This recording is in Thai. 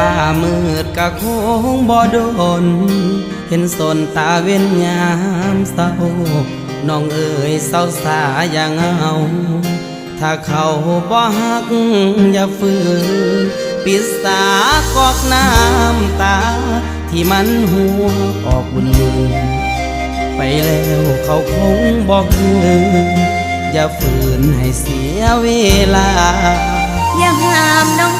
ฟ้ามืดกะคงบ่โดนเห็นสนตาเว้นยามเศร้าน้องเอ๋ยเศร้าสาอย่างเอาถ้าเขาบ่ฮักอย่าฝืนปิดสากอกน้ำตาที่มันหัวออกบุญมือไปแล้วเขาคงบอกคืนอย่าฝืนให้เสียเวลาอย่าห้ามน้อง